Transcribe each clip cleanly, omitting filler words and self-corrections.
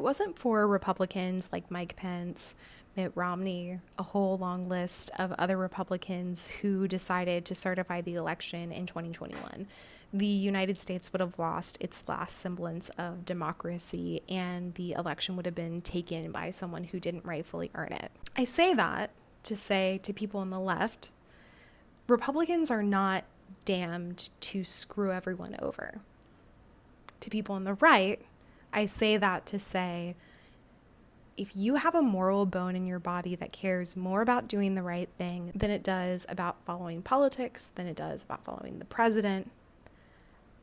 it wasn't for Republicans like Mike Pence, Mitt Romney, a whole long list of other Republicans who decided to certify the election in 2021, the United States would have lost its last semblance of democracy and the election would have been taken by someone who didn't rightfully earn it. I say that to say to people on the left, Republicans are not damned to screw everyone over. To people on the right, I say that to say, if you have a moral bone in your body that cares more about doing the right thing than it does about following politics, than it does about following the president,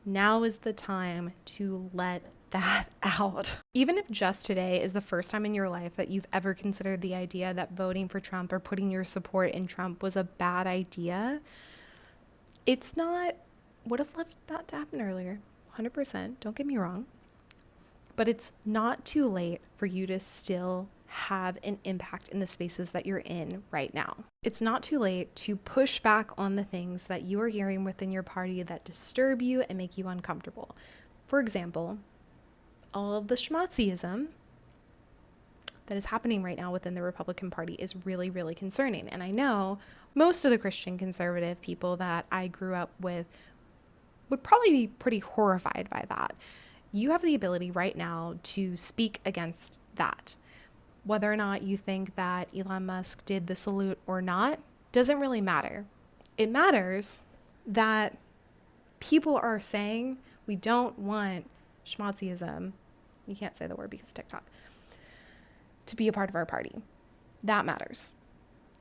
now is the time to let that out. Even if just today is the first time in your life that you've ever considered the idea that voting for Trump or putting your support in Trump was a bad idea, it's not, would have left that to happen earlier, 100%, don't get me wrong. But it's not too late for you to still have an impact in the spaces that you're in right now. It's not too late to push back on the things that you are hearing within your party that disturb you and make you uncomfortable. For example, all of the schmazzyism that is happening right now within the Republican Party is really, really concerning. And I know most of the Christian conservative people that I grew up with would probably be pretty horrified by that. You have the ability right now to speak against that. Whether or not you think that Elon Musk did the salute or not doesn't really matter. It matters that people are saying we don't want schmazzyism, you can't say the word because of TikTok, to be a part of our party. That matters.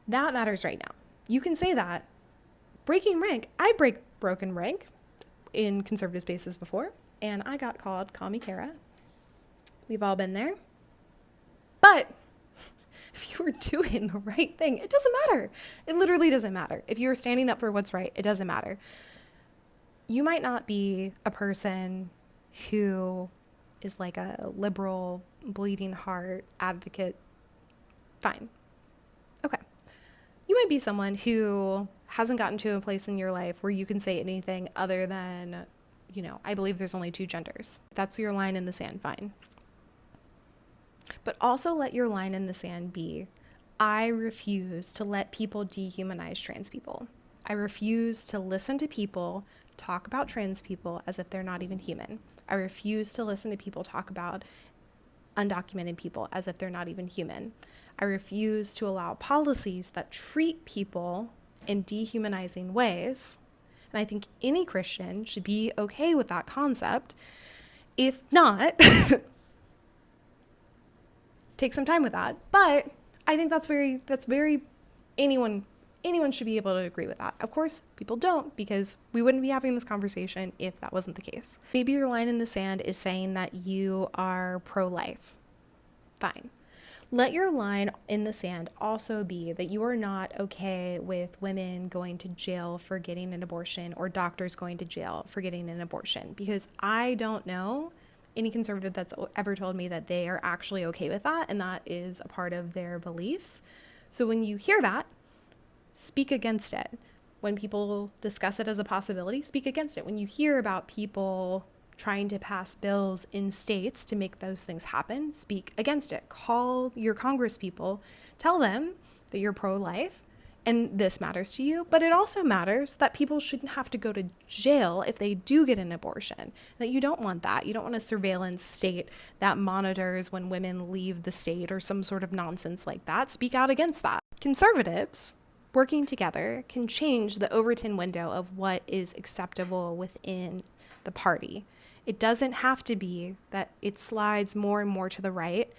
That matters right now. You can say that. Breaking rank. I broken rank in conservative spaces before, and I got called Call Me Kara. We've all been there. But if you were doing the right thing, it doesn't matter. It literally doesn't matter. If you're standing up for what's right, it doesn't matter. You might not be a person who is like a liberal, bleeding heart advocate. Fine. Okay. You might be someone who hasn't gotten to a place in your life where you can say anything other than, I believe there's only two genders. That's your line in the sand, fine. But also let your line in the sand be, I refuse to let people dehumanize trans people. I refuse to listen to people talk about trans people as if they're not even human. I refuse to listen to people talk about undocumented people as if they're not even human. I refuse to allow policies that treat people in dehumanizing ways. And I think any Christian should be okay with that concept. If not, take some time with that. But I think that's very anyone should be able to agree with that. Of course, people don't, because we wouldn't be having this conversation if that wasn't the case. Maybe your line in the sand is saying that you are pro-life. Fine. Let your line in the sand also be that you are not okay with women going to jail for getting an abortion or doctors going to jail for getting an abortion, because I don't know any conservative that's ever told me that they are actually okay with that and that is a part of their beliefs. So when you hear that, speak against it. When people discuss it as a possibility, speak against it. When you hear about people trying to pass bills in states to make those things happen, speak against it. Call your congresspeople, tell them that you're pro-life and this matters to you, but it also matters that people shouldn't have to go to jail if they do get an abortion, that you don't want that. You don't want a surveillance state that monitors when women leave the state or some sort of nonsense like that. Speak out against that. Conservatives working together can change the Overton window of what is acceptable within the party. It doesn't have to be that it slides more and more to the right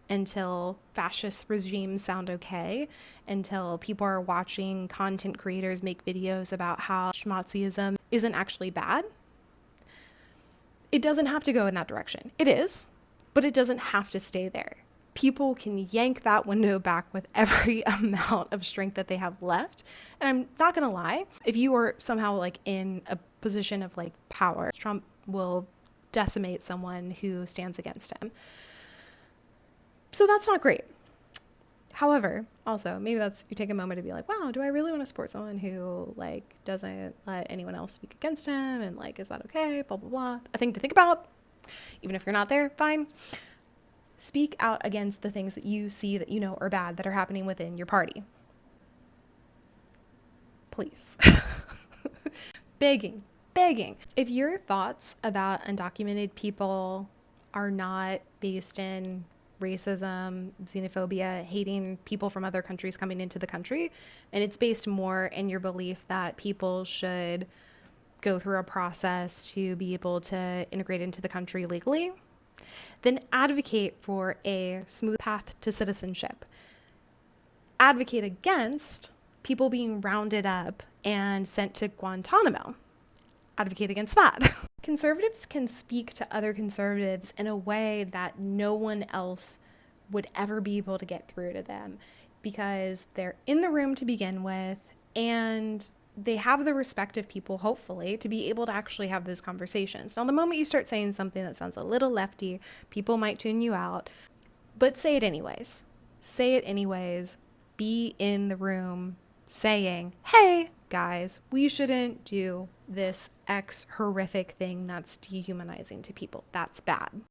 until fascist regimes sound okay, until people are watching content creators make videos about how schmazzyism isn't actually bad. It doesn't have to go in that direction. It is, but it doesn't have to stay there. People can yank that window back with every amount of strength that they have left. And I'm not going to lie, if you are somehow like in a position of like power, Trump will decimate someone who stands against him. So that's not great. However, also, maybe that's, you take a moment to be like, wow, do I really want to support someone who like doesn't let anyone else speak against him? And like, is that okay? Blah, blah, blah. A thing to think about. Even if you're not there, fine. Speak out against the things that you see that you know are bad that are happening within your party. Please. Begging, begging. If your thoughts about undocumented people are not based in racism, xenophobia, hating people from other countries coming into the country, and it's based more in your belief that people should go through a process to be able to integrate into the country legally, then advocate for a smooth path to citizenship. Advocate against people being rounded up and sent to Guantanamo. Advocate against that. Conservatives can speak to other conservatives in a way that no one else would ever be able to get through to them because they're in the room to begin with and they have the respect of people, hopefully, to be able to actually have those conversations. Now, the moment you start saying something that sounds a little lefty, people might tune you out, but say it anyways. Say it anyways. Be in the room saying, hey, guys, we shouldn't do this X horrific thing that's dehumanizing to people. That's bad.